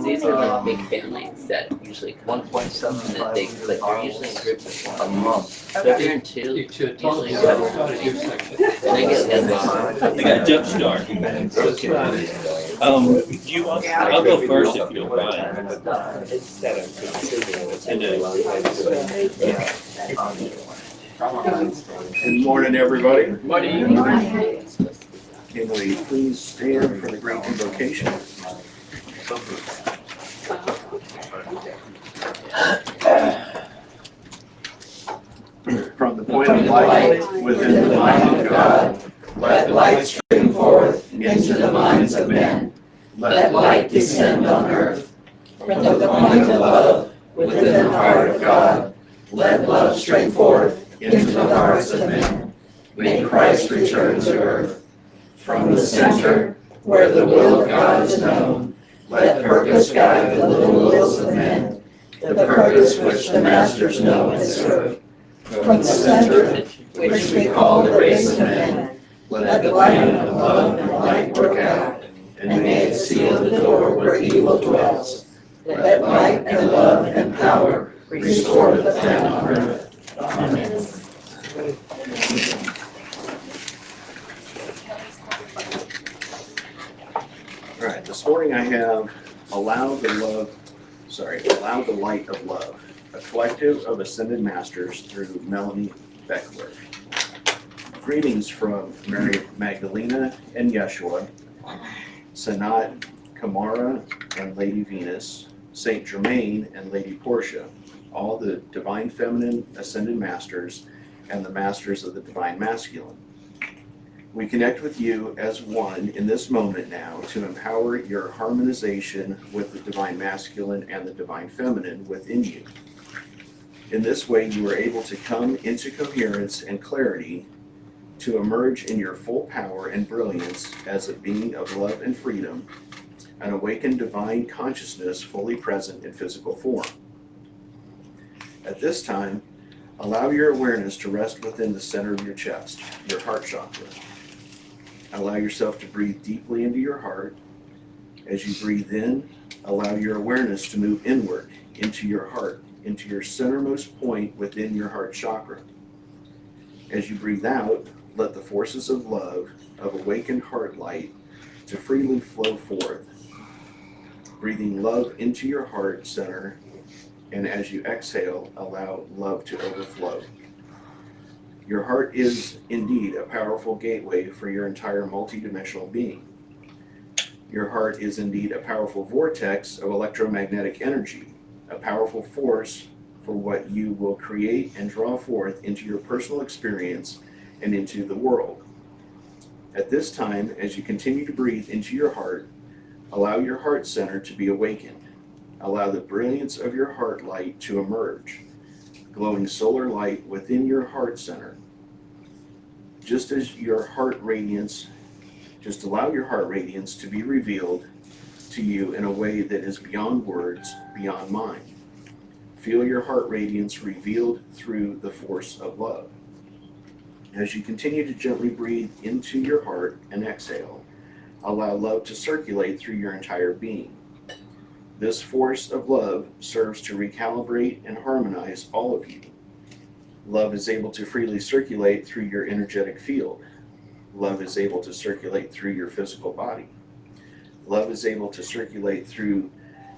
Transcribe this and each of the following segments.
these are like big families that usually come. 1.7. And then they're usually in groups of one. A month. So if you're in two, usually they get involved. They got jump start. Okay. I'll go first if you don't mind. Good morning, everybody. Morning. Can we please stand for the great invocation? From the point of light within the mind of God, let light stream forth into the minds of men. Let light descend on earth. From the point of love within the heart of God, let love stream forth into the hearts of men. May Christ return to earth. From the center, where the will of God is known, let purpose guide the little wills of men, the purpose which the masters know and serve. From the center, which we call the race of men, let the light of love and light work out, and may it seal the door where evil dwells. Let light and love and power restore the planet on earth. Amen. All right, this morning I have Allow the Light of Love, a collective of ascended masters through Melanie Beckler. Greetings from Mary Magdalena and Yeshua, Sanat Kamara and Lady Venus, Saint Germain and Lady Portia, all the divine feminine ascended masters and the masters of the divine masculine. We connect with you as one in this moment now to empower your harmonization with the divine masculine and the divine feminine within you. In this way, you are able to come into coherence and clarity to emerge in your full power and brilliance as a being of love and freedom, an awakened divine consciousness fully present in physical form. At this time, allow your awareness to rest within the center of your chest, your heart chakra. Allow yourself to breathe deeply into your heart. As you breathe in, allow your awareness to move inward into your heart, into your centermost point within your heart chakra. As you breathe out, let the forces of love, of awakened heart light, to freely flow forth, breathing love into your heart center, and as you exhale, allow love to overflow. Your heart is indeed a powerful gateway for your entire multidimensional being. Your heart is indeed a powerful vortex of electromagnetic energy, a powerful force for what you will create and draw forth into your personal experience and into the world. At this time, as you continue to breathe into your heart, allow your heart center to be awakened. Allow the brilliance of your heart light to emerge, glowing solar light within your heart center. Just allow your heart radiance to be revealed to you in a way that is beyond words, beyond mind. Feel your heart radiance revealed through the force of love. As you continue to gently breathe into your heart and exhale, allow love to circulate through your entire being. This force of love serves to recalibrate and harmonize all of you. Love is able to freely circulate through your energetic field. Love is able to circulate through your physical body. Love is able to circulate through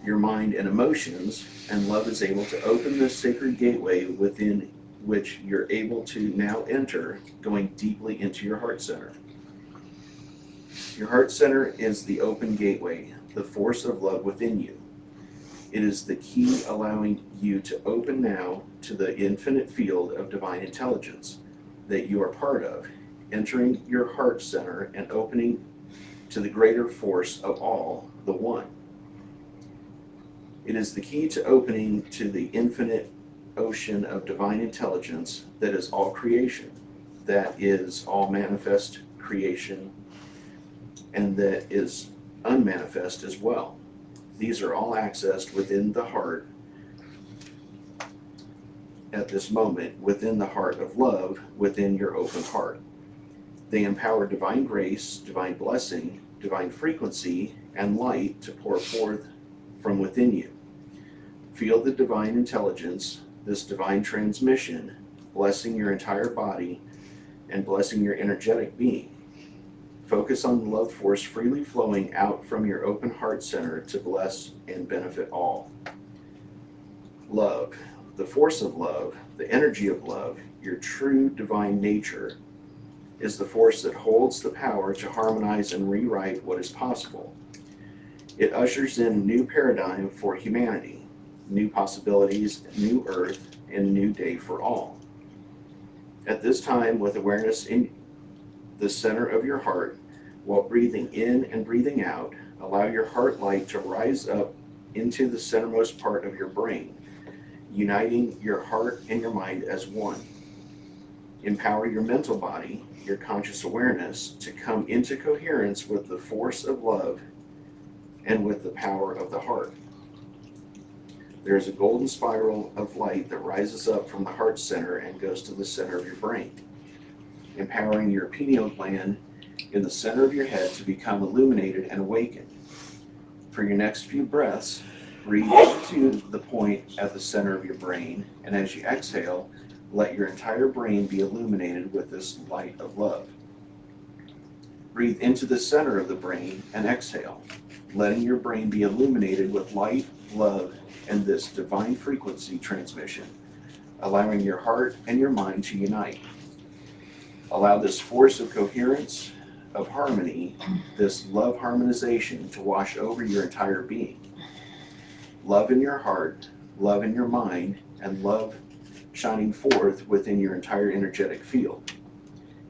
your mind and emotions, and love is able to open this sacred gateway within which you're able to now enter, going deeply into your heart center. Your heart center is the open gateway, the force of love within you. It is the key allowing you to open now to the infinite field of divine intelligence that you are part of, entering your heart center and opening to the greater force of all, the One. It is the key to opening to the infinite ocean of divine intelligence that is all creation, that is all manifest creation, and that is unmanifest as well. These are all accessed within the heart at this moment, within the heart of love, within your open heart. They empower divine grace, divine blessing, divine frequency, and light to pour forth from within you. Feel the divine intelligence, this divine transmission, blessing your entire body and blessing your energetic being. Focus on the love force freely flowing out from your open heart center to bless and benefit all. Love, the force of love, the energy of love, your true divine nature, is the force that holds the power to harmonize and rewrite what is possible. It ushers in a new paradigm for humanity, new possibilities, new earth, and a new day for all. At this time, with awareness in the center of your heart, while breathing in and breathing out, allow your heart light to rise up into the centermost part of your brain, uniting your heart and your mind as one. Empower your mental body, your conscious awareness, to come into coherence with the force of love and with the power of the heart. There is a golden spiral of light that rises up from the heart center and goes to the center of your brain, empowering your pineal gland in the center of your head to become illuminated and awakened. For your next few breaths, breathe into the point at the center of your brain, and as you exhale, let your entire brain be illuminated with this light of love. Breathe into the center of the brain and exhale, letting your brain be illuminated with light, love, and this divine frequency transmission, allowing your heart and your mind to unite. Allow this force of coherence, of harmony, this love harmonization to wash over your entire being. Love in your heart, love in your mind, and love shining forth within your entire energetic field.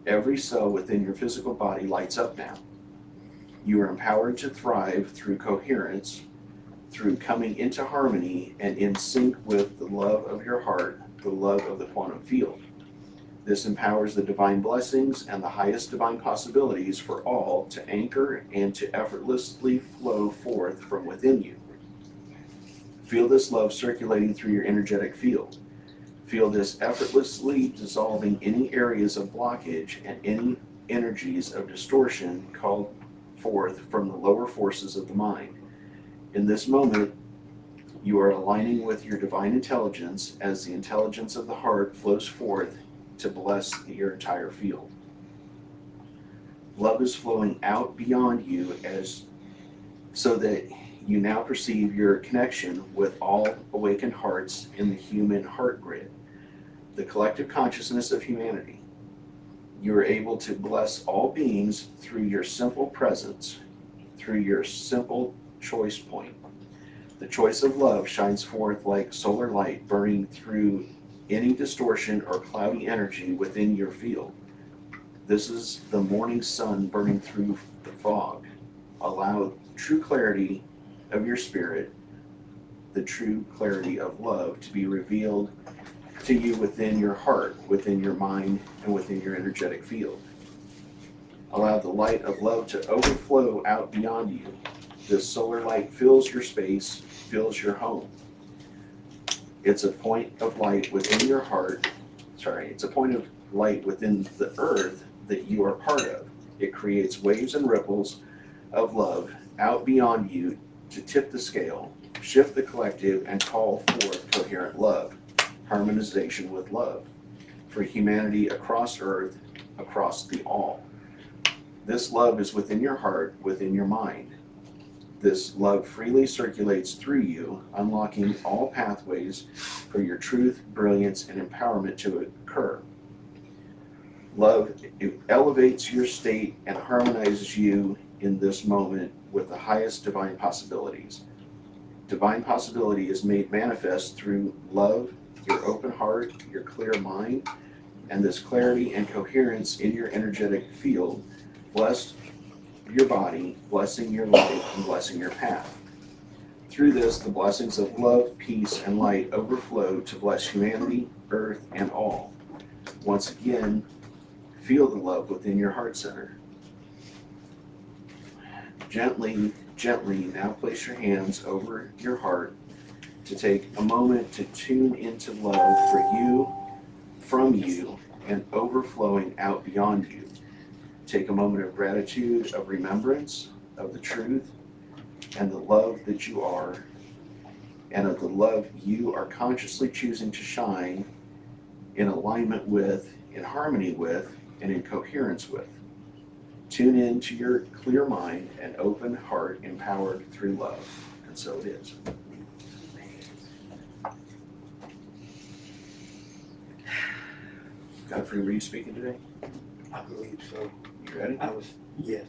Every cell within your physical body lights up now. You are empowered to thrive through coherence, through coming into harmony and in sync with the love of your heart, the love of the quantum field. This empowers the divine blessings and the highest divine possibilities for all to anchor and to effortlessly flow forth from within you. Feel this love circulating through your energetic field. Feel this effortlessly dissolving any areas of blockage and any energies of distortion called forth from the lower forces of the mind. In this moment, you are aligning with your divine intelligence as the intelligence of the heart flows forth to bless your entire field. Love is flowing out beyond you so that you now perceive your connection with all awakened hearts in the human heart grid, the collective consciousness of humanity. You are able to bless all beings through your simple presence, through your simple choice point. The choice of love shines forth like solar light burning through any distortion or cloudy energy within your field. This is the morning sun burning through the fog. Allow true clarity of your spirit, the true clarity of love, to be revealed to you within your heart, within your mind, and within your energetic field. Allow the light of love to overflow out beyond you. This solar light fills your space, fills your home. It's a point of light within your heart. It's a point of light within the earth that you are part of. It creates waves and ripples of love out beyond you to tip the scale, shift the collective, and call forth coherent love, harmonization with love, for humanity across earth, across the all. This love is within your heart, within your mind. This love freely circulates through you, unlocking all pathways for your truth, brilliance, and empowerment to occur. Love elevates your state and harmonizes you in this moment with the highest divine possibilities. Divine possibility is made manifest through love, your open heart, your clear mind, and this clarity and coherence in your energetic field. Bless your body, blessing your life, and blessing your path. Through this, the blessings of love, peace, and light overflow to bless humanity, earth, and all. Once again, feel the love within your heart center. Gently, now place your hands over your heart to take a moment to tune into love for you, from you, and overflowing out beyond you. Take a moment of gratitude, of remembrance, of the truth, and the love that you are and of the love you are consciously choosing to shine in alignment with, in harmony with, and in coherence with. Tune in to your clear mind and open heart empowered through love. And so it is. Godfrey, were you speaking today? I believe so. You ready? I was,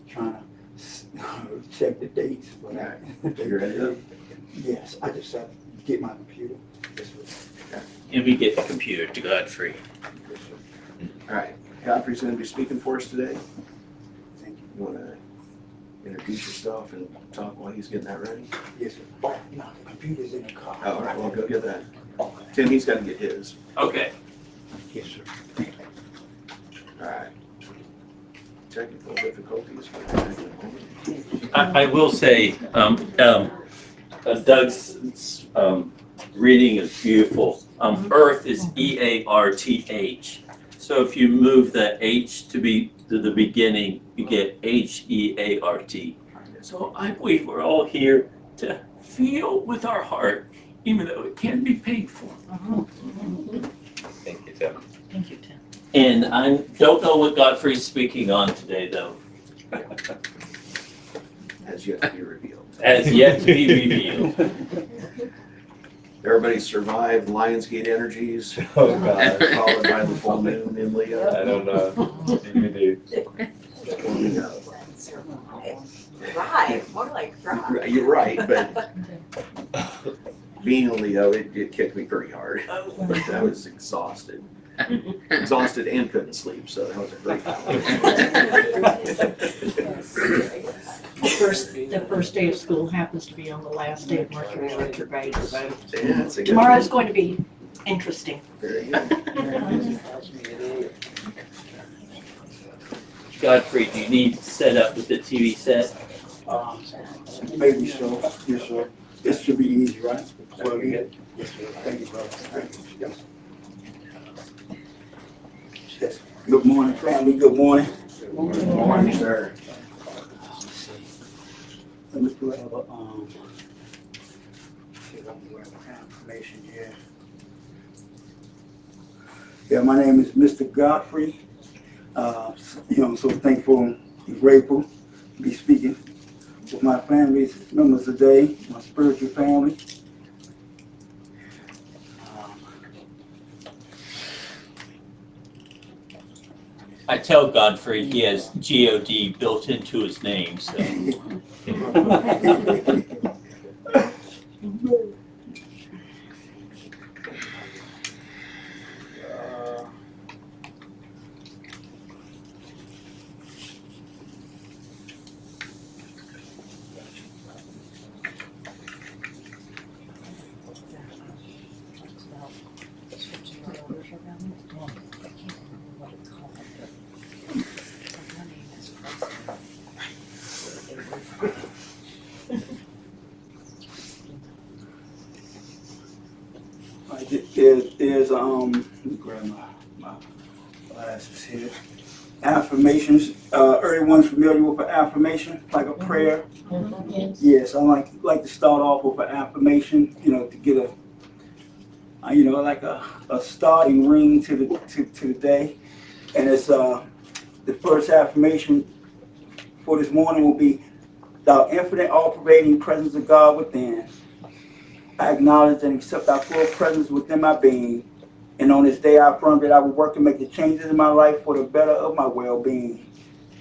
trying to check the dates. But Okay. You ready to go? Yes, I just had to get my computer. Yes, sir. And we get the computer to Godfrey. Yes, sir. All right. Godfrey's going to be speaking for us today. Thank you. You want to introduce yourself and talk while he's getting that ready? Yes, sir. Oh, no, the computer's in the car. Oh, all right. Well, go get that. Okay. Tim, he's got to get his. Okay. Yes, sir. All right. Technical difficulties. But I will say, Doug's reading is beautiful. Earth is EARTH. So if you move the H to the beginning, you get HEART. So I believe we're all here to feel with our heart, even though it can be painful. Thank you, Tim. Thank you, Tim. And I don't know what Godfrey's speaking on today, though. has yet to be revealed. As yet to be revealed. Everybody survived Lionsgate energies, Oh, God. followed by the full moon in Leo. I don't know. You do. Right, more like right. You're right, but being a Leo, it kicked me pretty hard. I was exhausted. Exhausted and couldn't sleep, so that was a great The first day of school happens to be on the last day of Mercury retrograde, so Yeah, it's a good tomorrow's going to be interesting. Very good. Godfrey, do you need to set up with the TV set? Maybe so. Yes, sir. This should be easy, right? Plug in. Yes, sir. Thank you, brother. Thank you. Yes. Yes. Good morning, family. Good morning. Good morning, sir. Let me grab a, see if I can grab information here. Yeah, my name is Mr. Godfrey. So thankful and grateful to be speaking with my family members today, my spiritual family. I tell Godfrey he has God built into his name, so. Let me grab my glasses here. Affirmations. Everyone's familiar with an affirmation, like a prayer. Yes, I like to start off with an affirmation, to get a like a starting ring to the day. And it's the first affirmation for this morning will be, "Thou infinite, all-pervading presence of God within. I acknowledge and accept thy full presence within my being. And on this day I affirm that I will work to make the changes in my life for the better of my well-being.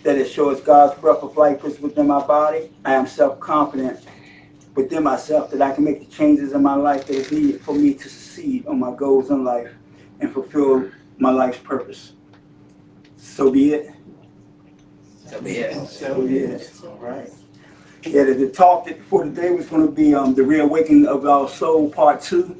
That it shows God's breath of life is within my body. I am self-confident within myself that I can make the changes in my life that is needed for me to succeed on my goals in life and fulfill my life's purpose. So be it." So be it. So it is. All right. Yeah, the talk for today was going to be the reawakening of our soul, part 2.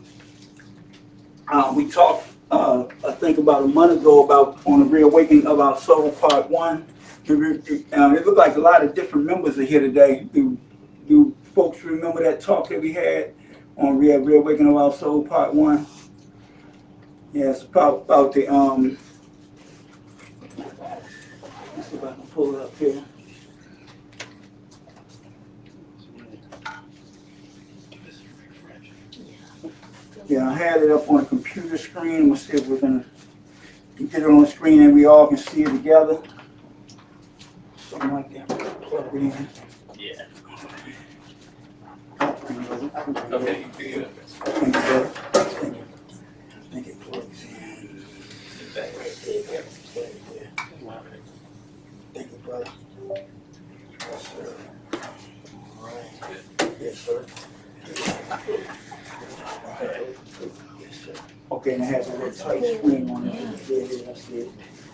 We talked, I think about a month ago, on the reawakening of our soul, part 1. It looked like a lot of different members are here today. Do folks remember that talk that we had on reawakening of our soul, part 1? Yeah, it's about the let's see if I can pull it up here. Yeah, I had it up on a computer screen. We'll see if we're gonna get it on the screen and we all can see it together. Something like that. Plug it in. Yeah. Okay. Thank you, brother. Thank you. I think it plugs in. Thank you, brother. Yes, sir. All right. Yes, sir. Yes, sir. Okay, and it has a little tight screen on it. Yeah, that's it.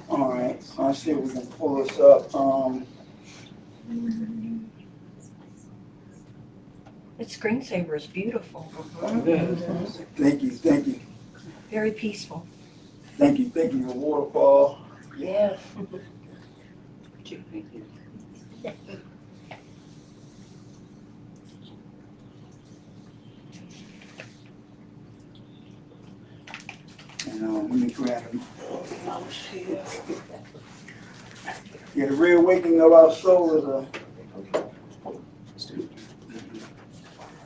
All right. I'll see if we can pull this up. That screensaver is beautiful. Thank you, thank you, Very peaceful. thank you, thank you, the waterfall. Yes. And let me grab it. Yeah, the reawakening of our soul is a.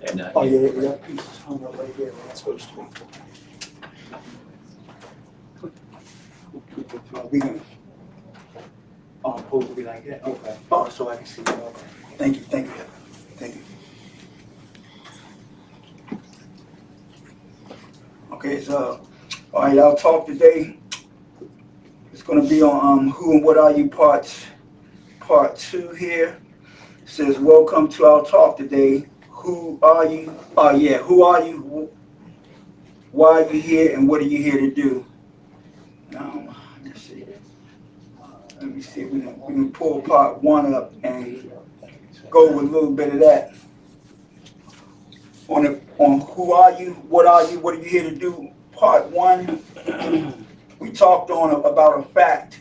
And Oh yeah, that piece is hung up right there. That's supposed to be. We can. Oh, it's supposed to be like that. Okay. Oh, so I can see it. Okay. Thank you, thank you, thank you. Okay, so all right, our talk today. It's going to be on Who and What Are You part 2 here. It says, welcome to our talk today. Who are you? Oh yeah, who are you? Why are you here? And what are you here to do? Let's see. Let me see if we can pull part 1 up and go with a little bit of that. On who are you? What are you here to do? Part 1, we talked on about a fact.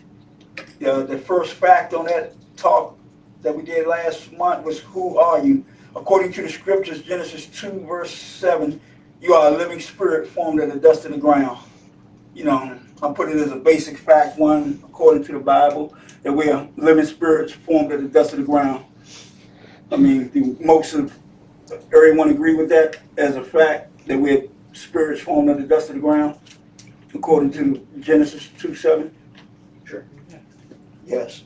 The first fact on that talk that we did last month was, who are you? According to the scriptures, Genesis 2 verse 7, you are a living spirit formed of the dust of the ground. You know, I put it as a basic fact 1, according to the Bible, that we are living spirits formed of the dust of the ground. I mean, most of everyone agree with that as a fact, that we're spirits formed of the dust of the ground, according to Genesis 2:7? Sure. Yes.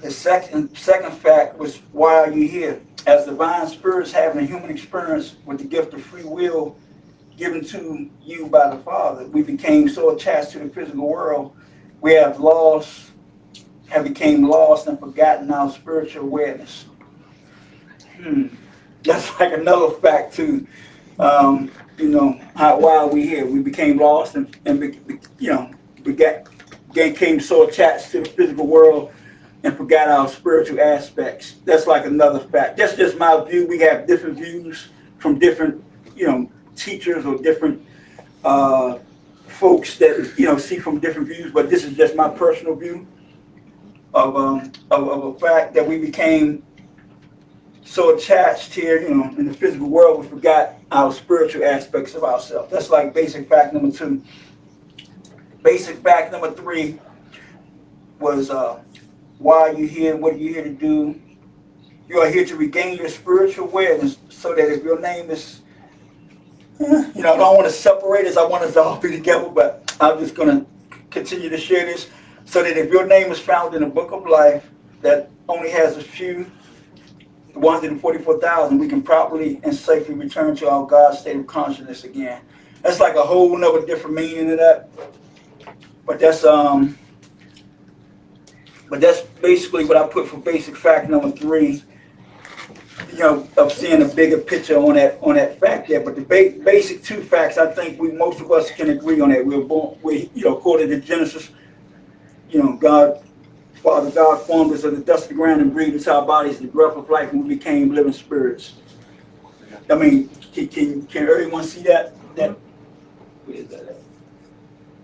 The second fact was, why are you here? As divine spirits having a human experience with the gift of free will given to you by the Father, we became so attached to the physical world, we have became lost and forgotten our spiritual awareness. That's like another fact too. You know, why are we here? We became lost and became so attached to the physical world and forgot our spiritual aspects. That's like another fact. That's just my view. We have different views from different, teachers or different folks that, see from different views, but this is just my personal view of a fact that we became so attached here, in the physical world, we forgot our spiritual aspects of ourselves. That's like basic fact number 2. Basic fact number 3 was, why are you here? What are you here to do? You are here to regain your spiritual awareness so that if your name is, I don't want to separate us. I want us to all be together, but I'm just going to continue to share this so that if your name is found in the book of life that only has a few, 144,000, we can properly and safely return to our God state of consciousness again. That's like a whole nother different meaning of that. But that's basically what I put for basic fact number 3. Of seeing a bigger picture on that fact there. But the basic 2 facts, I think most of us can agree on that. We're born, according to Genesis, Father God formed us of the dust of the ground and breathed into our bodies the breath of life, and we became living spirits. I mean, can everyone see that? Where is that at?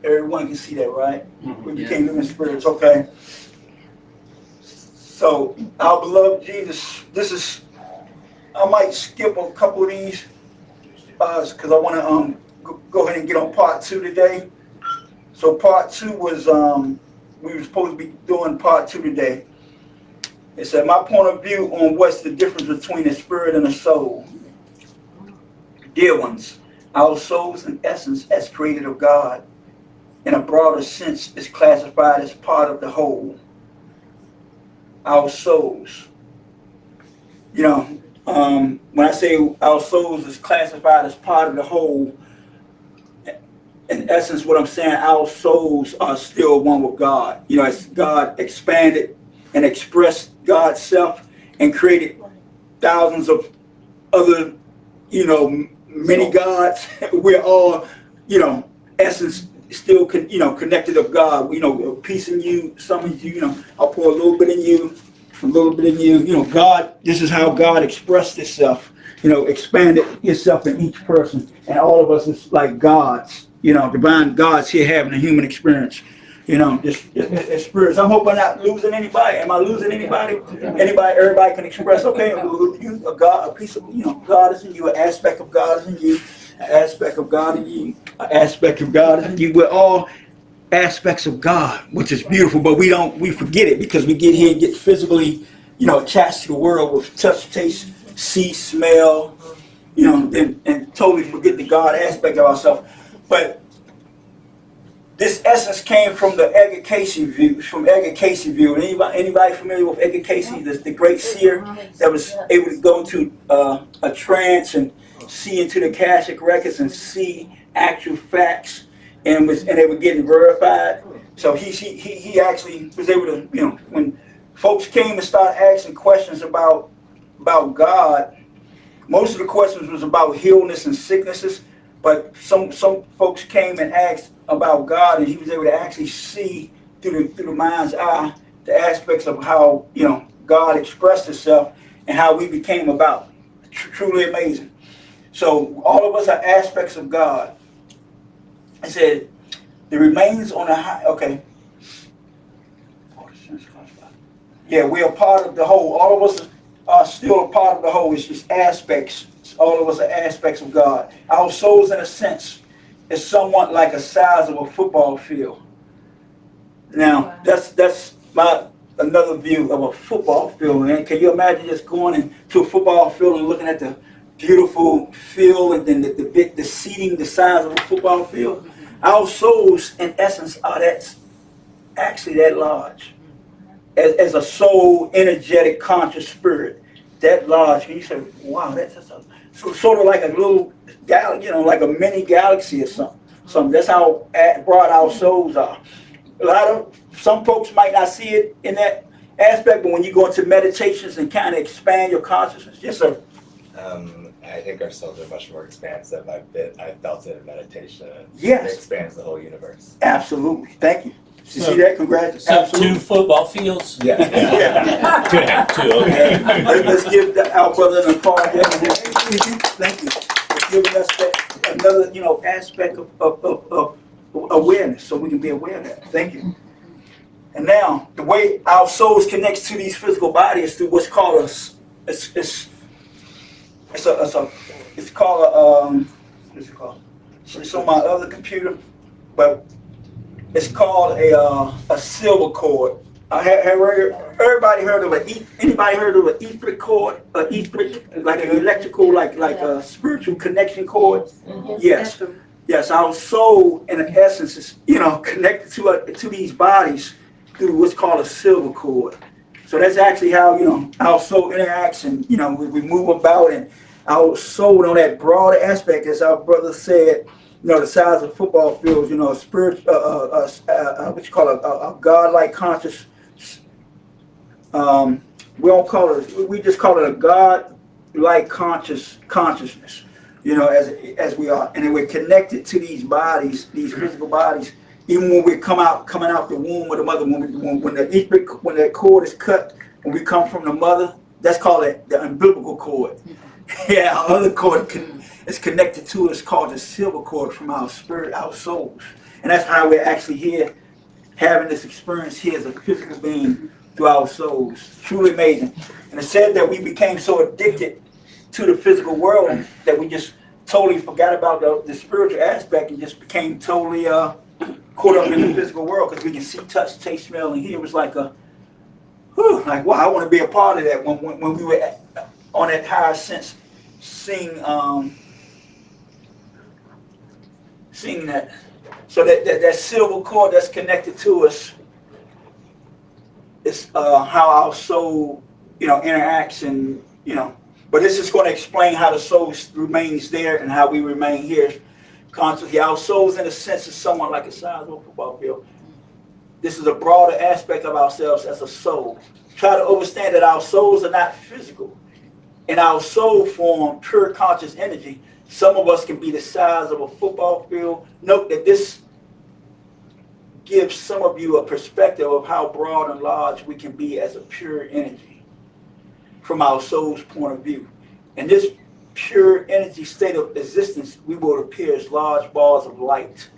Everyone can see that, right? We became living spirits, okay. So, our beloved Jesus, I might skip a couple of these, because I want to go ahead and get on part 2 today. So part 2 was, we were supposed to be doing part 2 today. It said, my point of view on what's the difference between a spirit and a soul. Dear ones, Our souls in essence as created of God in a broader sense is classified as part of the whole. Our souls. When I say our souls is classified as part of the whole, in essence what I'm saying, our souls are still one with God. As God expanded and expressed God's self and created thousands of other, many gods, we're all, essence still, connected of God. A piece in you, some of you, I'll pour a little bit in you, a little bit in you. God, this is how God expressed Himself, expanded Himself in each person. And all of us is like gods, divine gods here having a human experience. Just spirits. I'm hoping I'm not losing anybody. Am I losing anybody? Everybody can express. Okay, you a God, a piece of God is in you. An aspect of God is in you. An aspect of God in you. An aspect of God is in you. We're all aspects of God, which is beautiful. But we forget it because we get here and get physically, attached to the world with touch, taste, see, smell, and totally forget the God aspect of ourselves. But this essence came from the Edgar Cayce view. Anybody familiar with Edgar Cayce, the great seer that was able to go into a trance and see into the Akashic records and see actual facts, and they were getting verified. So he actually was able to, when folks came and started asking questions about God, most of the questions was about illness and sicknesses. But some folks came and asked about God, and he was able to actually see through the mind's eye the aspects of how God expressed Himself and how we became about. Truly amazing. So all of us are aspects of God. I said it remains on a high. Okay. Yeah, we are part of the whole. All of us are still a part of the whole. It's just aspects. All of us are aspects of God. Our souls, in a sense, is somewhat like a size of a football field. Now, that's my another view of a football field. Man, can you imagine just going into a football field and looking at the beautiful field and then the seating the size of a football field? Our souls, in essence, are actually that large. As a soul, energetic, conscious spirit, that large. And you say, wow, that's just sort of like a little galaxy, like a mini galaxy or something. That's how broad our souls are. Some folks might not see it in that aspect, but when you go into meditations and kind of expand your consciousness, yes, sir. I think our souls are much more expansive. I felt it in meditation. Yes. It expands the whole universe. Absolutely. Thank you. You see that? Congrats. So Absolutely. 2 football fields? Yeah. Yeah. 2.5, 2, okay. Let's give our brother an applause. Thank you for giving us that another aspect of awareness, so we can be aware of that. Thank you. And now the way our souls connects to these physical bodies is through what's called it's called it's on my other computer, but it's called a silver cord. Everybody heard of anybody heard of an etheric cord? An etheric, like an electrical, like a spiritual connection cord? Yes. Yes, our soul in essence is connected to these bodies through what's called a silver cord. So that's actually how our soul interacts, and we move about, and our soul on that broader aspect, as our brother said, the size of football fields, a spirit, what you call a godlike conscious. We don't call it. We just call it a godlike consciousness. As we are, and then we're connected to these bodies, these physical bodies, even when we're coming out the womb of the mother. When that cord is cut, when we come from the mother, that's called the umbilical cord. Yeah, our other cord is connected to us, called the silver cord from our spirit, our souls, and that's how we're actually here, having this experience here as a physical being through our souls. Truly amazing. And it said that we became so addicted to the physical world that we just totally forgot about the spiritual aspect and just became totally caught up in the physical world, because we can see, touch, taste, smell, and hear. It was like wow, I want to be a part of that. When we were on that higher sense, seeing seen that. So that silver cord that's connected to us is how our soul, interacts and, But this is going to explain how the soul remains there and how we remain here constantly. Our souls, in a sense, is somewhat like a size of a football field. This is a broader aspect of ourselves as a soul. Try to understand that our souls are not physical. In our soul form, pure conscious energy, some of us can be the size of a football field. Note that this gives some of you a perspective of how broad and large we can be as a pure energy from our soul's point of view. In this pure energy state of existence, we will appear as large balls of light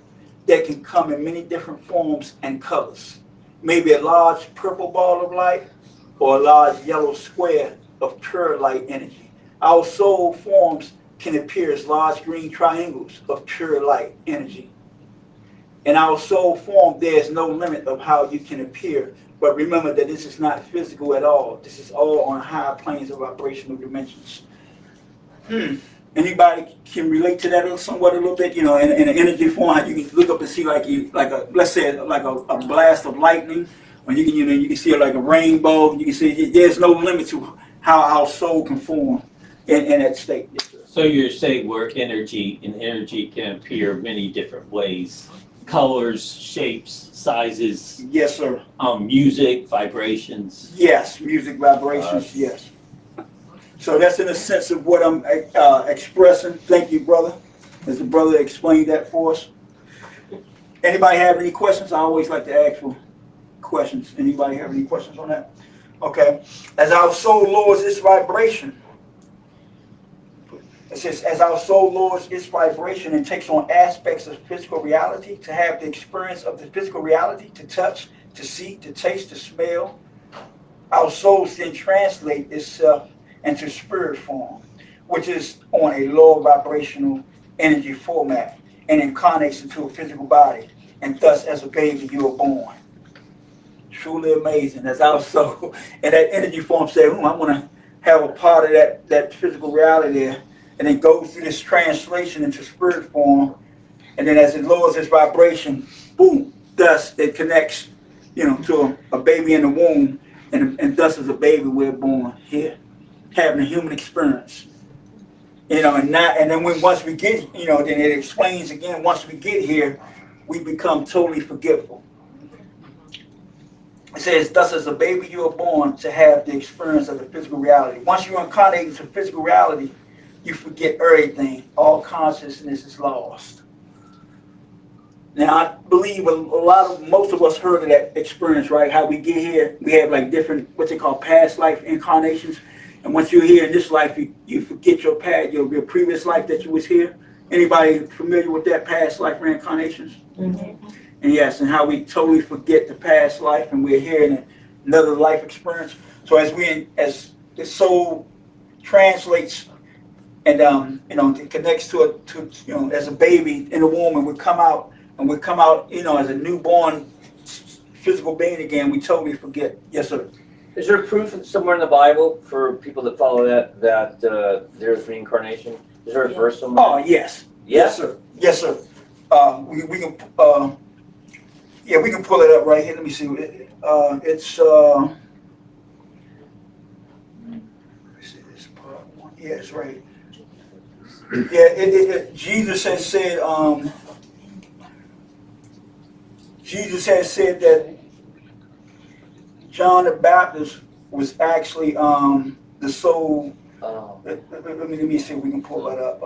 that can come in many different forms and colors. Maybe a large purple ball of light or a large yellow square of pure light energy. Our soul forms can appear as large green triangles of pure light energy. In our soul form, there is no limit of how you can appear. But remember that this is not physical at all. This is all on higher planes of vibrational dimensions. Anybody can relate to that somewhat a little bit? In an energy form, how you can look up and see let's say like a blast of lightning, or you can see it like a rainbow. You can see there's no limit to how our soul can form in that state. Yes, sir. So you're saying where energy can appear many different ways. Colors, shapes, sizes. Yes, sir. Music, vibrations. Yes, music, vibrations, yes. So that's in a sense of what I'm expressing. Thank you, brother. As the brother explained that for us. Anybody have any questions? I always like to ask for questions. Anybody have any questions on that? Okay. As our soul lowers its vibration, it says, as our soul lowers its vibration and takes on aspects of physical reality, to have the experience of the physical reality, to touch, to see, to taste, to smell, our souls then translate itself into spirit form, which is on a lower vibrational energy format and incarnates into a physical body. And thus, as a baby, you are born. Truly amazing. As our soul and that energy form say, I want to have a part of that physical reality there. And it goes through this translation into spirit form. And then as it lowers its vibration, boom, thus it connects, to a baby in the womb. And thus as a baby, we're born here, having a human experience. And then once we get, then it explains again, once we get here, we become totally forgetful. It says, thus as a baby, you are born to have the experience of the physical reality. Once you incarnate into physical reality, you forget everything. All consciousness is lost. Now, I believe most of us heard of that experience, right? How we get here, we have like different, what they call past life incarnations. And once you're here in this life, you forget your past, your previous life that you was here. Anybody familiar with that past life reincarnations? Mm-hmm. And yes, and how we totally forget the past life and we're here in another life experience. So as the soul translates and it connects to as a baby in the womb, and we come out as a newborn physical being again, we totally forget. Yes, sir. Is there proof somewhere in the Bible for people that follow that there's reincarnation? Is there a verse somewhere? Oh, yes. Yes, sir. Yes, sir. We can we can pull it up right here. Let me see. It's let's see this part one. Yeah, it's right. Yeah, Jesus has said. Jesus has said that John the Baptist was actually the soul. Let me see if we can pull that up.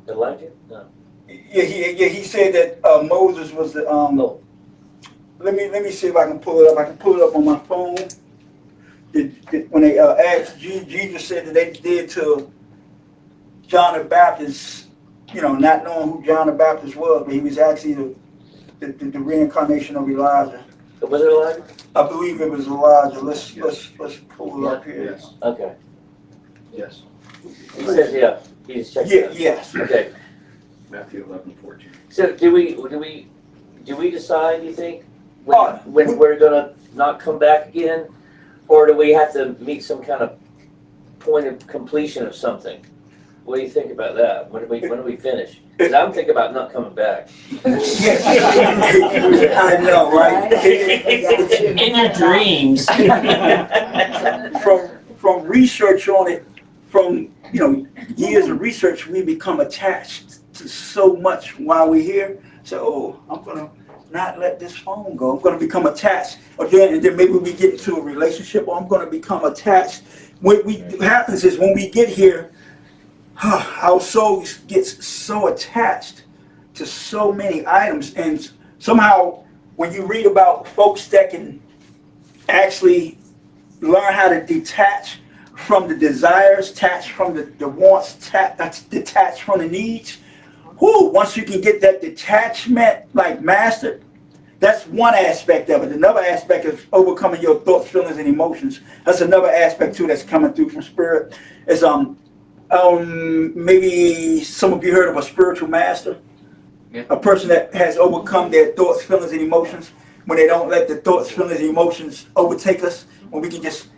Elijah? No. Yeah. He said that Moses was the. No. Let me see if I can pull it up. I can pull it up on my phone. When they asked, Jesus said that they did to John the Baptist, not knowing who John the Baptist was, but he was actually the reincarnation of Elijah. Was it Elijah? I believe it was Elijah. Let's pull it up here. Yes. Okay. Yes. He says, yeah. He's checking it out. Yes. Okay. Matthew 11:14. So do we decide, you think, when we're gonna not come back again, or do we have to meet some kind of point of completion of something? What do you think about that? When do we finish? Because I'm thinking about not coming back. I know, right? In your dreams. From research on it, from years of research, we become attached to so much while we're here. So, oh, I'm gonna not let this phone go. I'm gonna become attached again, and then maybe we get into a relationship, or I'm gonna become attached. What happens is when we get here, our soul gets so attached to so many items, and somehow when you read about folks that can actually learn how to detach from the desires, detach from the wants, detach from the needs, once you can get that detachment like mastered, that's one aspect of it. Another aspect is overcoming your thoughts, feelings, and emotions. That's another aspect too that's coming through from spirit. Is maybe some of you heard of a spiritual master, a person that has overcome their thoughts, feelings, and emotions. When they don't let the thoughts, feelings, and emotions overtake us, when we can just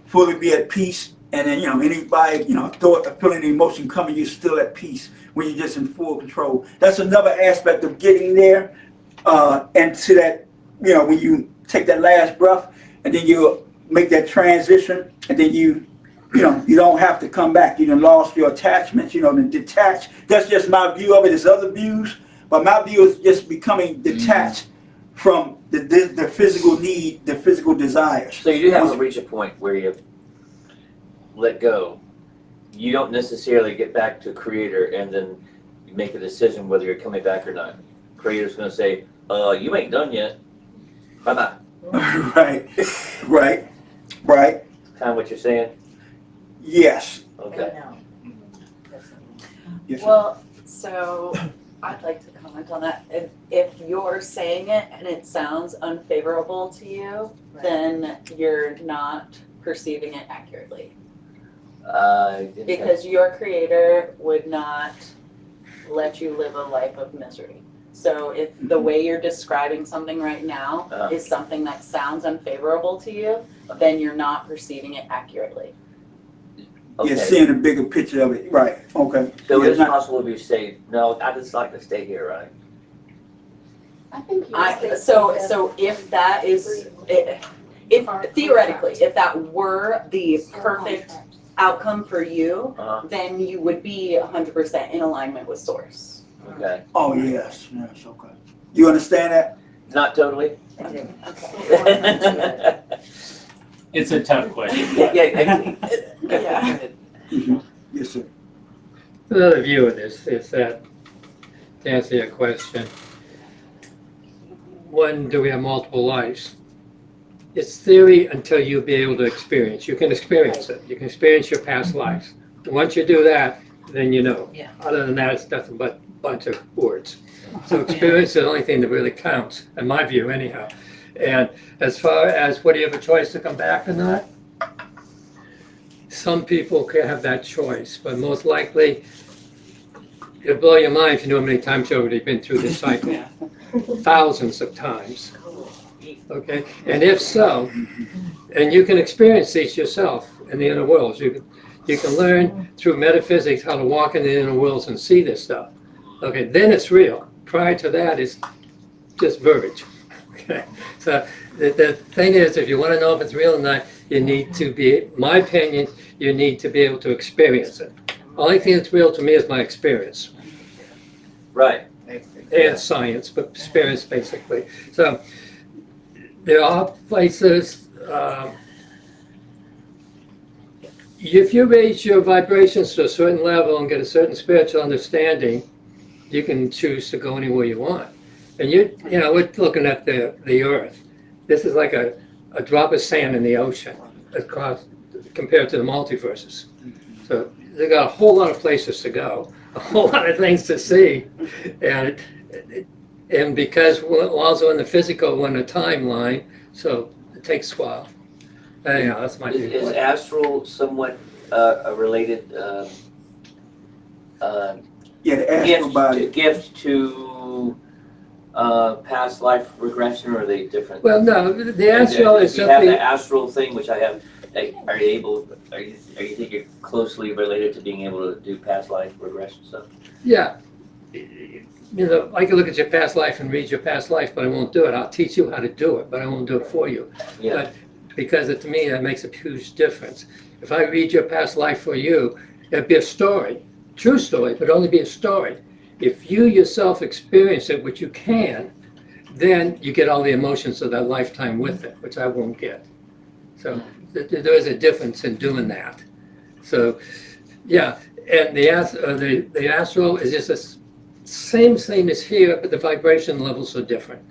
fully be at peace, and then anybody thought, a feeling, and emotion coming, you're still at peace when you're just in full control. That's another aspect of getting there, and to that when you take that last breath, and then you make that transition, and then you don't have to come back. You done lost your attachments, to detach. That's just my view of it. There's other views, but my view is just becoming detached from the physical need, the physical desires. So you do have to reach a point where you let go. You don't necessarily get back to Creator and then you make a decision whether you're coming back or not. Creator's going to say, you ain't done yet. Bye-bye. Right. Kind of what you're saying? Yes. Okay. Yes, Well, so I'd like to comment on that. If you're saying it and it sounds unfavorable to you, then you're not perceiving it accurately. Because your Creator would not let you live a life of misery. So if the way you're describing something right now is something that sounds unfavorable to you, then you're not perceiving it accurately. Okay. You're seeing the bigger picture of it. Right. Okay. So Yeah, it's possible if you say, no, I just like to stay here, right? I think So if that is, if theoretically, if that were the perfect outcome for you, then you would be 100% in alignment with Source. Okay. Oh, yes. Okay. You understand that? Not totally. Okay. It's a tough question. Yeah. Yes, sir. Another view of this is that, to answer your question, when do we have multiple lives? It's theory until you be able to experience. You can experience it. You can experience your past lives. Once you do that, then you know. Yeah. Other than that, it's nothing but a bunch of words. So experience is the only thing that really counts, in my view anyhow. And as far as whether you have a choice to come back or not, some people can have that choice, but most likely, it'll blow your mind if you know how many times you've already been through this cycle. Thousands of times. Okay? And if so, and you can experience these yourself in the inner worlds. You can learn through metaphysics how to walk in the inner worlds and see this stuff. Okay, then it's real. Prior to that, it's just verbiage. Okay, so the thing is, if you want to know if it's real or not, you need to be, my opinion, you need to be able to experience it. Only thing that's real to me is my experience. Right. And science, but experience basically. So there are places, if you raise your vibrations to a certain level and get a certain spiritual understanding, you can choose to go anywhere you want. And we're looking at the earth. This is like a drop of sand in the ocean across, compared to the multiverses. So they've got a whole lot of places to go, a whole lot of things to see. And because we're also in the physical, we're in the timeline, so it takes a while. Anyhow, that's my view. Is astral somewhat a related Yeah, the astral body. gift to past life regression, or are they different? Well, no, the astral is You have simply, the astral thing, which I have Are you think you're closely related to being able to do past life regression stuff? Yeah. You know, I can look at your past life and read your past life, but I won't do it. I'll teach you how to do it, but I won't do it for you. Yeah. But because to me, that makes a huge difference. If I read your past life for you, it'd be a story, true story, but only be a story. If you yourself experience it, which you can, then you get all the emotions of that lifetime with it, which I won't get. So there is a difference in doing that. So, yeah, and the astral is just the same as here, but the vibration levels are different.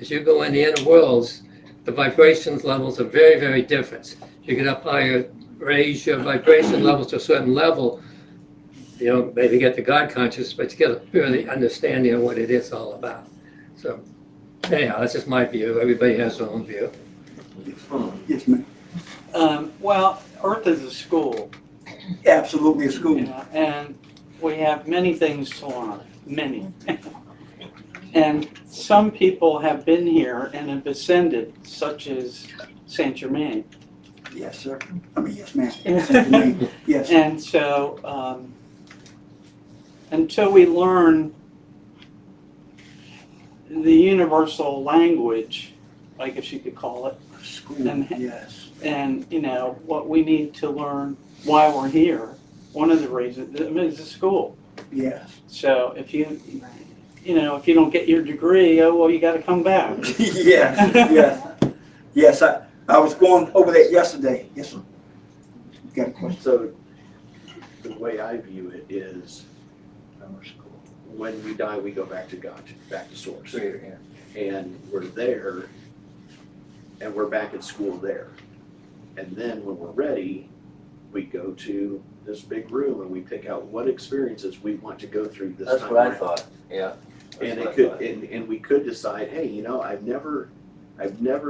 As you go in the inner worlds, the vibration levels are very, very different. You get up higher, raise your vibration levels to a certain level, you know, maybe get the God conscious, but you get a really understanding of what it is all about. So, anyhow, that's just my view. Everybody has their own view. Yes, ma'am. Well, Earth is a school, Absolutely a school. you know, and we have many things to learn, many. And some people have been here and have ascended, such as Saint Germain. Yes, sir. I mean, yes, ma'am. Yes. And so, until we learn the universal language, I guess you could call it, School, And- yes. and, you know, what we need to learn why we're here, one of the reasons, I mean, it's a school. Yes. So if you know, if you don't get your degree, oh, well, you gotta come back. Yes, yes. Yes, I was going over that yesterday. Yes, sir. Got a question? So the way I view it is, when we die, we go back to God, back to source. And we're there, and we're back at school there. And then when we're ready, we go to this big room and we pick out what experiences we want to go through this time. That's what I around. thought, yeah. And That's it what I could, thought. and we could decide, hey, you know, I've never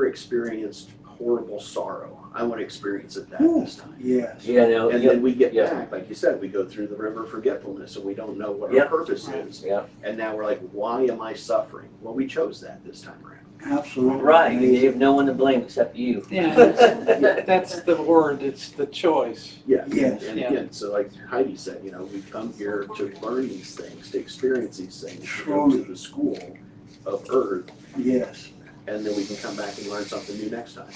experienced horrible sorrow. I want to experience it this time. Yes. Yeah, no, And yeah, then we get yeah. back, like you said, we go through the river of forgetfulness and we don't know what Yeah. our purpose is. yeah. And now we're like, why am I suffering? Well, we chose that this time around. Absolutely. Right, you Amazing. have no one to blame except you. Yeah, that's the word, it's the choice. Yeah. Yes. And again, so like Heidi said, you know, we come here to learn these things, to experience these things, to go to the school of Earth, Yes. and then we can come back and learn something new next time.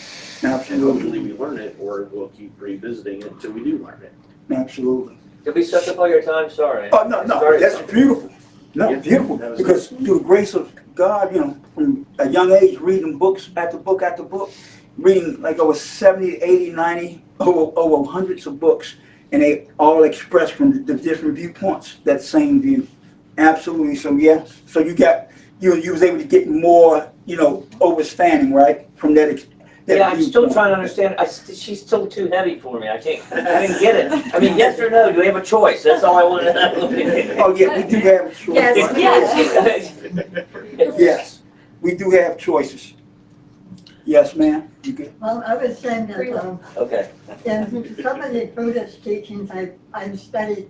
And Absolutely. hopefully we learn it, or we'll keep revisiting it until we do learn it. Absolutely. Did we suck up all your time? Sorry. Oh, no, Started that's something. beautiful. No, Yeah, beautiful. that was Because through the grace of God, you know, from a young age, reading books after book after book, reading like over 70, 80, 90, over hundreds of books, and they all express from the different viewpoints that same view. Absolutely. So, yeah. So you was able to get more, you know, understanding, right, from that Yeah, I'm still viewpoint. trying to understand. She's still too heavy for me. I didn't get it. I mean, yes or no, do we have a choice? That's all I want to know. Oh, yeah, we do have a choice. Yes, Yes, we do have choices. Yes, ma'am. You good? Well, I was saying that Okay. in some of the Buddhist teachings I've studied,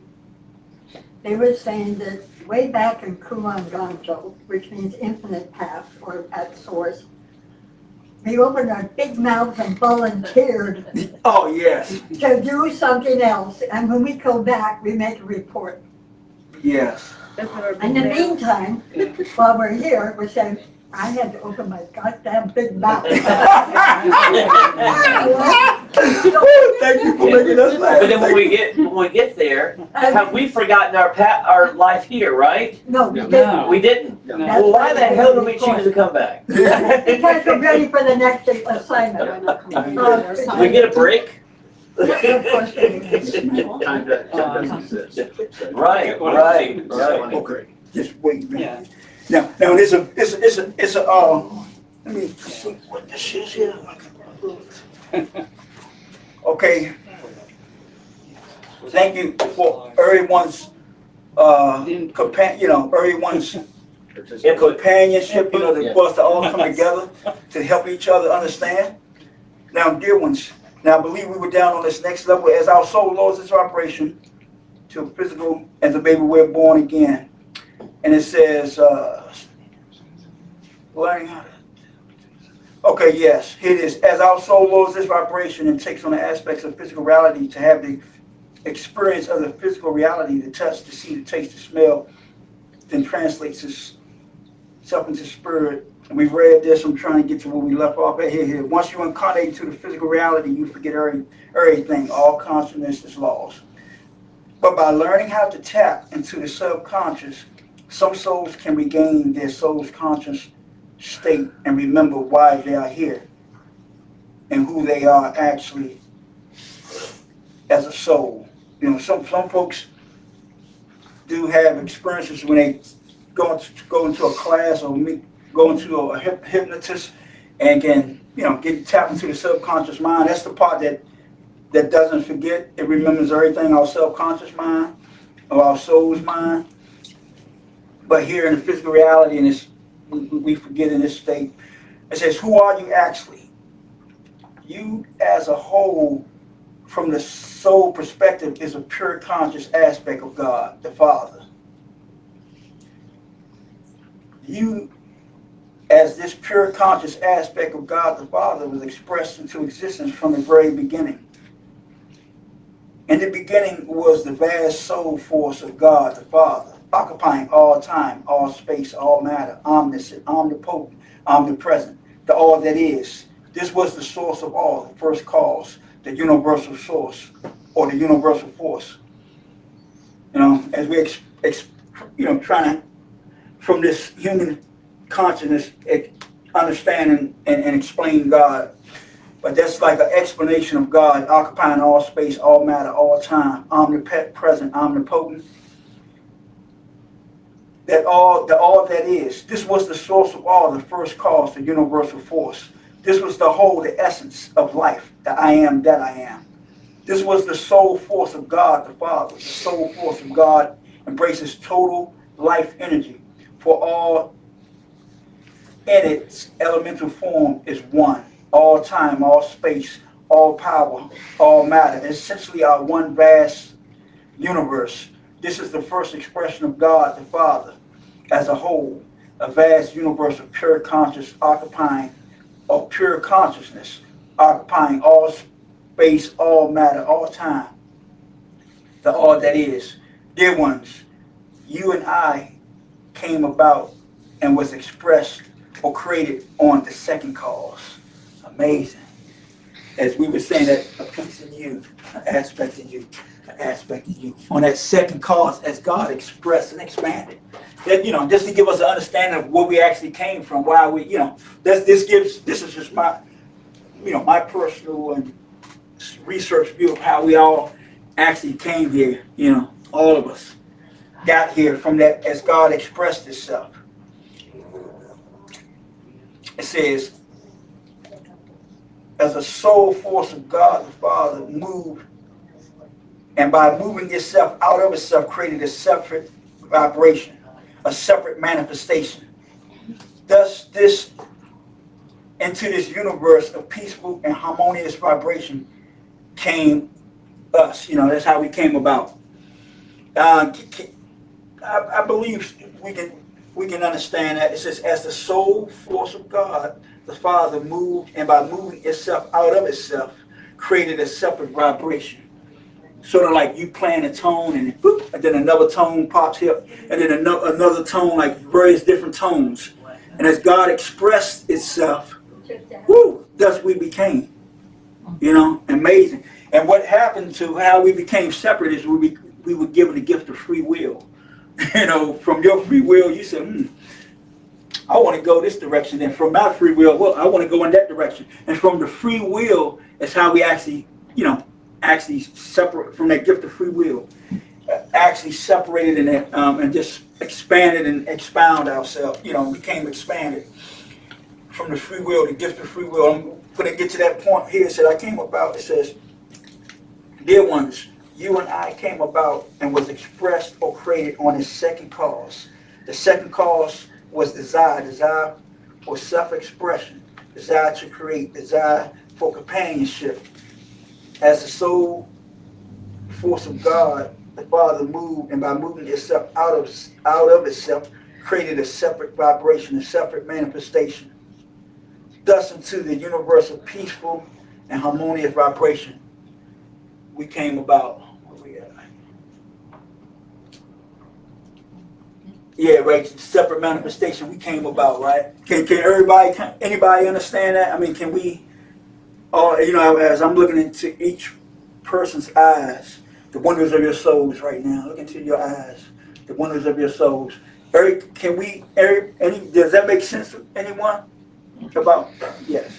they were saying that way back in Kuan Gancho, which means infinite path or at source, we opened our big mouths and volunteered Oh, yes, to do something else. And when we go back, we make a report. yes. In the meantime, while we're here, we're saying, I had to open my goddamn big mouth. Thank you for making us laugh. But then when we get there, have we forgotten our life here, right? No, we No. didn't. We didn't. No. Well, why the hell did we choose to come back? Because we're ready for the next assignment. We get a break? Of course we do. Time doesn't exist. Right. Okay, just wait, man. Yeah. Now, it's a, let me see what this is here. Okay. Thank you for everyone's, everyone's Input. companionship, Yeah. for us to all come together to help each other understand. Now, dear ones, now I believe we were down on this next level as our soul loses its vibration to physical, as a baby we're born again. And it says, learning how to, Okay, yes, here it is. As our soul lowers this vibration and takes on the aspects of physical reality to have the experience of the physical reality, the touch, the see, the taste, the smell, then translates itself into spirit. And we read this. I'm trying to get to where we left off at here. Once you incarnate into the physical reality, you forget everything. All consciousness is lost. But by learning how to tap into the subconscious, some souls can regain their soul's conscious state and remember why they are here and who they are actually as a soul. You know, some folks do have experiences when they go into a class or go into a hypnotist and can, you know, get tapped into the subconscious mind. That's the part that doesn't forget. It remembers everything, our subconscious mind or our soul's mind. But here in the physical reality, in this, we forget in this state. It says, who are you actually? You as a whole, from the soul perspective, is a pure conscious aspect of God, the Father. You, as this pure conscious aspect of God, the Father, was expressed into existence from the very beginning. In the beginning was the vast soul force of God, the Father, occupying all time, all space, all matter, omniscient, omnipotent, omnipresent, the all that is. This was the source of all, the first cause, the universal source, or the universal force. You know, as we, trying to, from this human consciousness, understand and explain God. But that's like an explanation of God, occupying all space, all matter, all time, omnipresent, omnipotent. The all that is. This was the source of all, the first cause, the universal force. This was the whole, the essence of life, the I am that I am. This was the soul force of God, the Father. The soul force of God embraces total life energy. For all in its elemental form is one. All time, all space, all power, all matter. Essentially our one vast universe. This is the first expression of God, the Father, as a whole, a vast universe of pure conscious occupying, of pure consciousness, occupying all space, all matter, all time, the all that is. Dear ones, you and I came about and was expressed or created on the second cause. Amazing. As we were saying, that a piece of you, an aspect of you, an aspect of you. On that second cause, as God expressed and expanded. That, you know, just to give us an understanding of where we actually came from, why we, you know, this is just my, you know, my personal and research view of how we all actually came here, you know, all of us got here from that as God expressed Himself. It says, as a soul force of God the Father moved, and by moving itself out of itself created a separate vibration, a separate manifestation. Thus this into this universe of peaceful and harmonious vibration came us. You know, that's how we came about. I believe we can understand that. It says, as the soul force of God, the Father moved, and by moving itself out of itself, created a separate vibration. Sort of like you playing a tone, and whoop, and then another tone pops here, and then another tone, like various different tones. And as God expressed itself, whoo, thus we became. You know, amazing. And what happened to how we became separate is we were given the gift of free will. You know, from your free will, you said, I want to go this direction. And from my free will, well, I want to go in that direction. And from the free will is how we actually, you know, actually separate from that gift of free will. Actually separated and just expanded and expound ourselves, you know, became expanded from the free will, the gift of free will. I'm going to get to that point here. It said, I came about, it says, dear ones, you and I came about and was expressed or created on his second cause. The second cause was desire for self-expression, desire to create, desire for companionship. As the soul force of God, the Father moved, and by moving itself out of itself, created a separate vibration, a separate manifestation. thus into the universe of peaceful and harmonious vibration, we came about. Where we at? Yeah, right. Separate manifestation. We came about, right? Can everybody? Can anybody understand that? I mean, can we? All as I'm looking into each person's eyes, the wonders of your souls right now. Look into your eyes, the wonders of your souls. Eric, can we? Eric, does that make sense to anyone? About yes.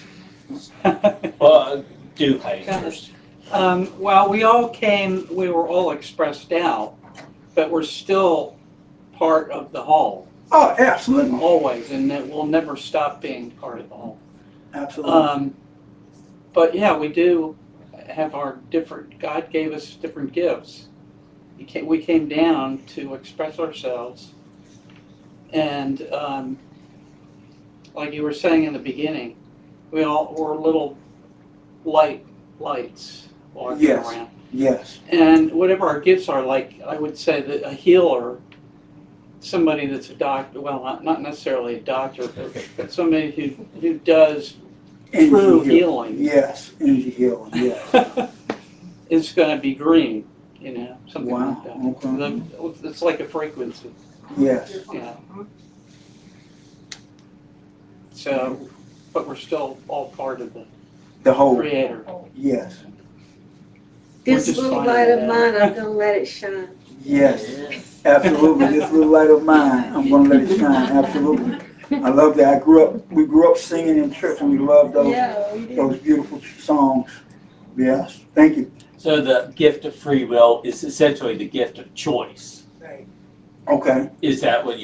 Well, do I first? Well, we were all expressed out, but we're still part of the whole. Oh, absolutely. Always, and it will never stop being part of the whole. Absolutely. But yeah, we do have our different, God gave us different gifts. We came down to express ourselves. And like you were saying in the beginning, we all were little lights walking around. Yes. And whatever our gifts are, like I would say that a healer, somebody that's a doctor, well, not necessarily a doctor, but somebody who does true healing. Yes, energy healing, yes. Is going to be green, something Wow. like that. Okay. It's like a frequency. Yes. So, but we're still all part of The whole. Creator. Yes. This little light of mine, I'm gonna let it shine. Yes. Absolutely. This little light of mine, I'm gonna let it shine. Absolutely. I love that. We grew up singing in church, and we loved those beautiful songs. Yes. Thank you. So the gift of free will is essentially the gift of choice. Right. Okay. Is that what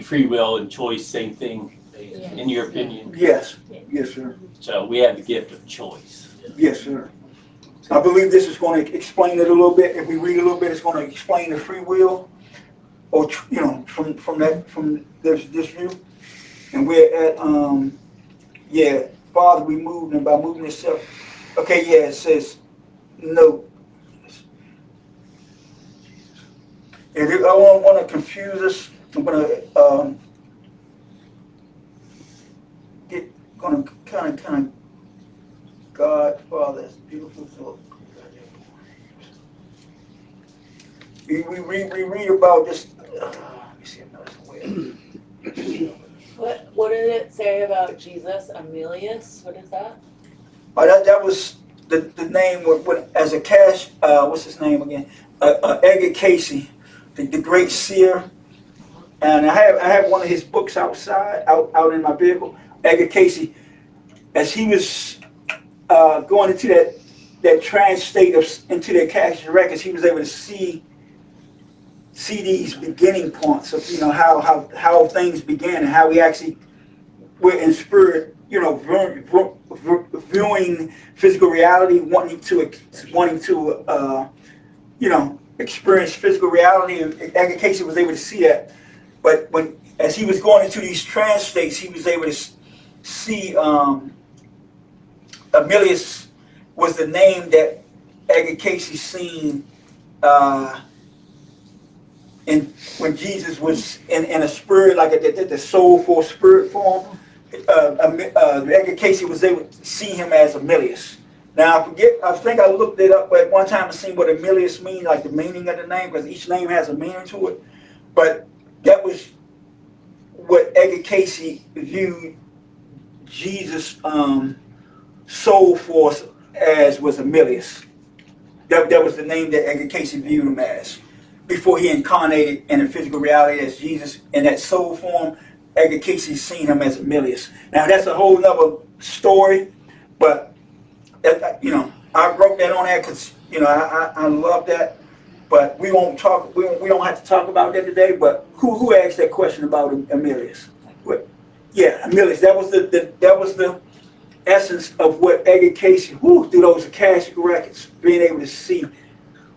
free will and choice, same thing in your opinion? Yes. Yes, sir. So we have the gift of choice. Yes, sir. I believe this is going to explain it a little bit. If we read a little bit, it's going to explain the free will, or from this view. And we're at Father, we moved, and by moving itself. Okay, yeah, it says no. If I don't want to confuse us, I'm going to kind of God, Father, it's beautiful. So we read about this. Let me see another way. What did it say about Jesus? Amelius? What is that? That was the name as a cash. What's his name again? Edgar Casey, the great seer. And I have one of his books out in my vehicle. Edgar Casey, as he was going into that trance state into the Akashic records, he was able to see these beginning points of how things began and how we actually were in spirit, viewing physical reality, wanting to experience physical reality, and Edgar Casey was able to see that. But as he was going into these trance states, he was able to see Amelius was the name that Edgar Casey seen when Jesus was in a spirit, like the soulful spirit form. Edgar Casey was able to see him as Amelius. Now I think I looked it up at one time and seen what Amelius means, like the meaning of the name, because each name has a meaning to it. But that was what Edgar Casey viewed Jesus' soul force as, was Amelius. That was the name that Edgar Casey viewed him as before he incarnated in a physical reality as Jesus in that soul form. Edgar Casey seen him as Amelius. Now that's a whole nother story, but I wrote that on there because I love that. But we won't talk. We don't have to talk about that today. But who asked that question about Amelius? Yeah, Amelius. That was the essence of what Edgar Casey, through those Akashic records, being able to see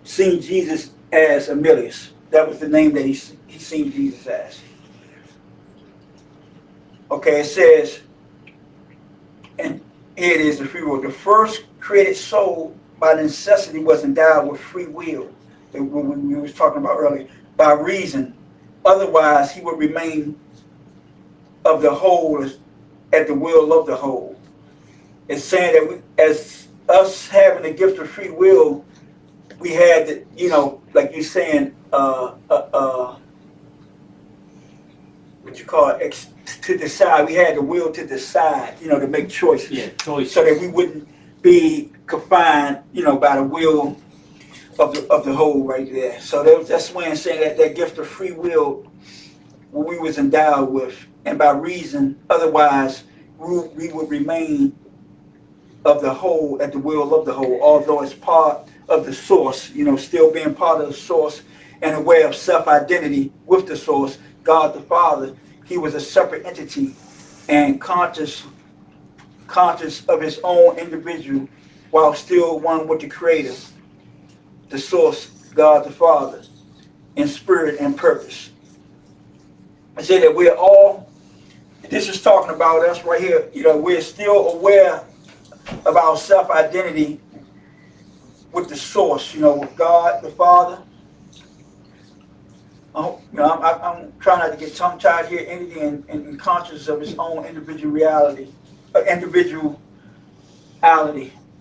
Jesus as Amelius. That was the name that he seen Jesus as. Okay, it says, and here it is, the free will. The first created soul by necessity was endowed with free will, that we was talking about earlier, by reason. Otherwise, he would remain of the whole at the will of the whole. It's saying that we, as us having the gift of free will, we had the, you know, like you're saying, what you call it, to decide. We had the will to decide, you know, to make choices. Yeah, choices. So that we wouldn't be confined, you know, by the will of the whole right there. So that's why I'm saying that that gift of free will we was endowed with, and by reason, otherwise we would remain of the whole at the will of the whole, although it's part of the source, you know, still being part of the source and a way of self-identity with the source, God the Father. He was a separate entity and conscious of his own individual while still one with the Creator, the source, God the Father, in spirit and purpose. I say that we're all, this is talking about us right here, you know, we're still aware of our self-identity with the source, you know, with God the Father. You know, I'm trying not to get tongue-tied here, anything and conscious of his own individuality,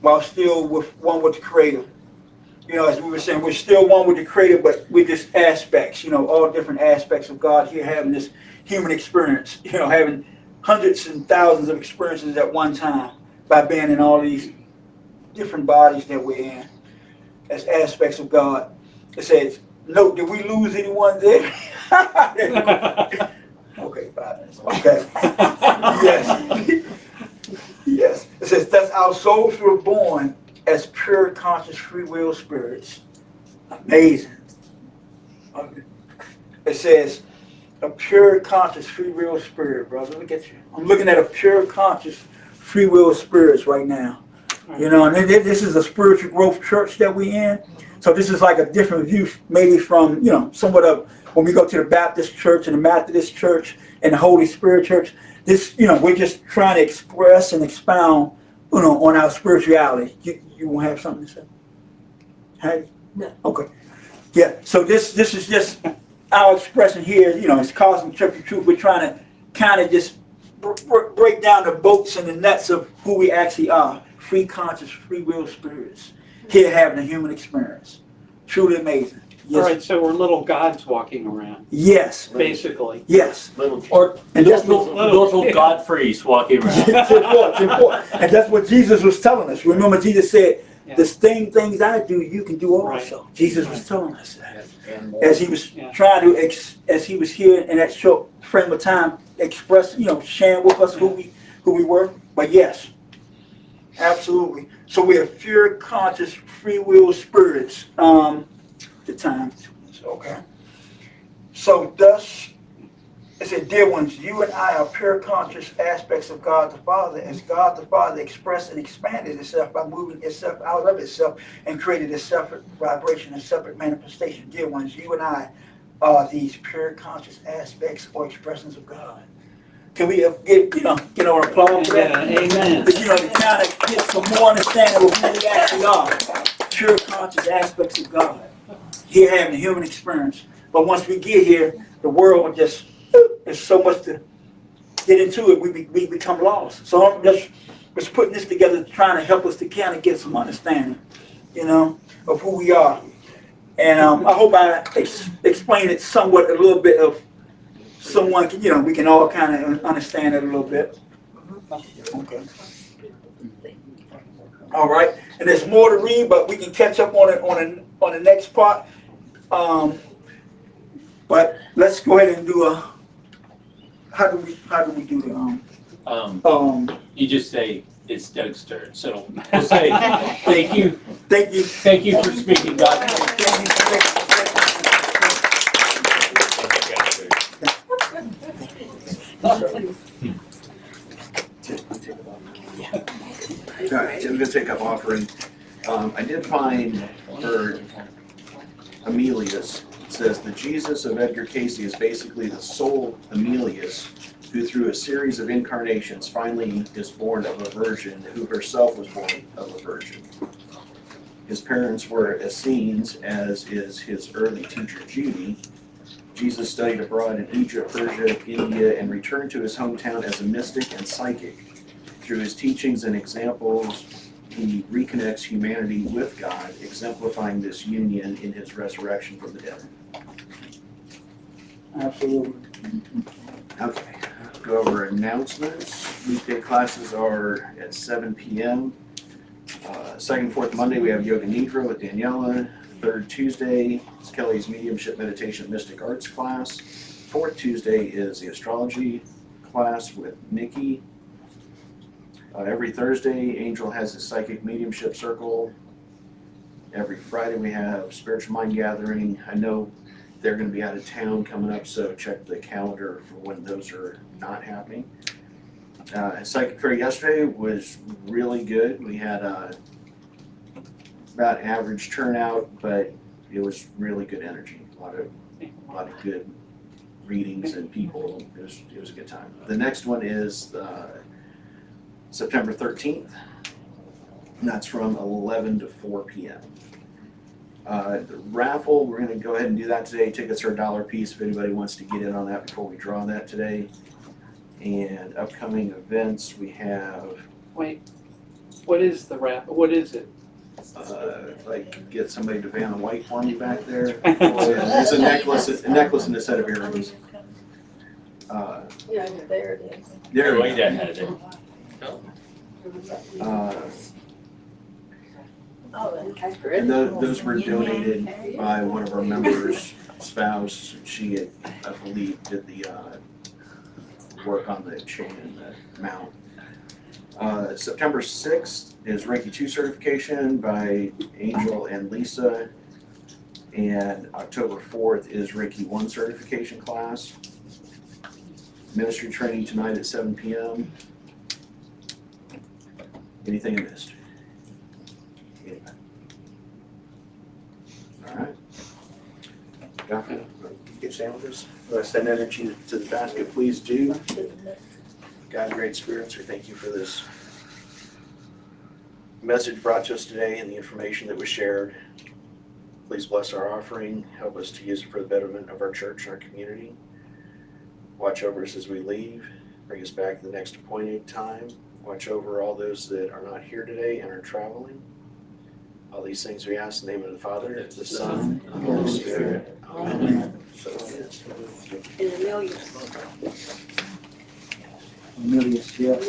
while still one with the Creator. You know, as we were saying, we're still one with the Creator, but we're just aspects, you know, all different aspects of God here having this human experience, you know, having hundreds and thousands of experiences at one time by being in all these different bodies that we're in as aspects of God. It says, no, did we lose anyone there? Okay, 5 minutes. Okay. Yes. Yes. It says, thus our souls were born as pure, conscious, free will spirits. Amazing. It says, a pure, conscious, free will spirit, brother. Look at you. I'm looking at a pure, conscious, free will spirits right now. You know, and this is a spiritual growth church that we in. So this is like a different view, maybe from, you know, somewhat of when we go to the Baptist church and the Methodist church and the Holy Spirit church. This, you know, we're just trying to express and expound, you know, on our spirituality. You won't have something to say? Hey? No. Okay. Yeah. So this is just our expression here. You know, it's Cosmic Church of Truth. We're trying to kind of just break down the bolts and the nuts of who we actually are. Free conscious, free will spirits. Here having a human experience. Truly amazing. Yes. All right, so we're little gods walking around, Yes. basically. Yes. Or And that's little Godfreys walking around. it's important. And that's what Jesus was telling us. Remember, Jesus said, the same things I do, you can do also. Right. Jesus was telling us that. As he was trying to, as he was here in that short frame of time, express, you know, sharing with us who we were. But yes, absolutely. So we are pure, conscious, free will spirits. The time. Okay. So thus, it said, dear ones, you and I are pure conscious aspects of God the Father, as God the Father expressed and expanded itself by moving itself out of itself and created a separate vibration, a separate manifestation. Dear ones, you and I are these pure conscious aspects or expressions of God. Can we get an applause for that? Yeah, amen. You know, to kind of get some more understanding of who we actually are. Pure conscious aspects of God. Here having a human experience. But once we get here, the world just, there's so much to get into it, we become lost. So I'm just putting this together, trying to help us to kind of get some understanding, you know, of who we are. And I hope I explain it somewhat, a little bit of someone can, you know, we can all kind of understand it a little bit. Okay. All right. And there's more to read, but we can catch up on it on the next part. But let's go ahead and do how do we do the You just say it's Doug's turn. So we'll say thank you for speaking, God. All right, Tim's gonna take up offering. I did find for Emilius, it says the Jesus of Edgar Casey is basically the soul Emilius, who through a series of incarnations finally is born of a virgin, who herself was born of a virgin. His parents were Essenes, as is his early teacher Judy, Jesus studied abroad in Egypt, Persia, India, and returned to his hometown as a mystic and psychic. Through his teachings and examples, he reconnects humanity with God, exemplifying this union in his resurrection from the dead. Absolutely. Okay, go over announcements. Weekday classes are at 7 p.m. Second, fourth Monday, we have Yoga Nidra with Daniela. Third Tuesday is Kelly's Mediumship Meditation Mystic Arts class. Fourth Tuesday is the astrology class with Nikki. Every Thursday, Angel has his psychic mediumship circle. Every Friday, we have spiritual mind gathering. I know they're going to be out of town coming up, so check the calendar for when those are not happening. Psychic fair yesterday was really good. We had about average turnout, but it was really good energy. A lot of good readings and people. It was a good time. The next one is September 13th, and that's from 11 to 4 p.m. The raffle, we're going to go ahead and do that today. Tickets are $1 a piece if anybody wants to get in on that before we draw that today. And upcoming events, we have. Wait, what is the what is it? If I could get somebody to van a white for me back there. It's a necklace and a set of earrings. Yeah, there it is. There we Way go. ahead. And those were donated by one of our members' spouse. She had, I believe, did the work on the chain and the mount. September 6th is Reiki 2 certification by Angel and Lisa. And October 4th is Reiki 1 certification class. Ministry training tonight at 7 p.m. Anything I missed? All right. Godfrey, get sandwiches. Send energy to the basket, please do. God, great spirits, we thank you for this message brought to us today and the information that was shared. Please bless our offering. Help us to use it for the betterment of our church and our community. Watch over us as we leave. Bring us back to the next appointed time. Watch over all those that are not here today and are traveling. All these things we ask in the name of the Father, the Son, and the Holy Spirit. Amen. So it is. Amelius, yes.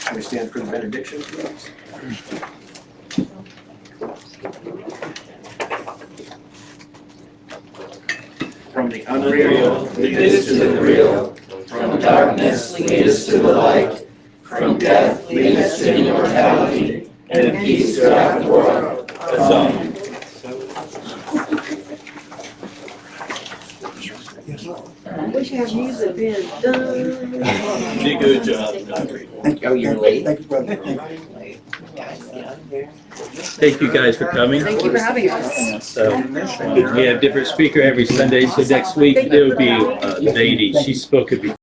Can we stand for the benediction, please? From the unreal, Lead us to the real. From darkness, lead us to the light. From death, lead us to immortality. And peace throughout the world. Amen. I wish I had music been done. Did a good job. Oh, you're late? Thank you, brother. Thank you guys for coming. Thank you for having us. So we have different speaker every Sunday. So next week there will be a lady. She spoke at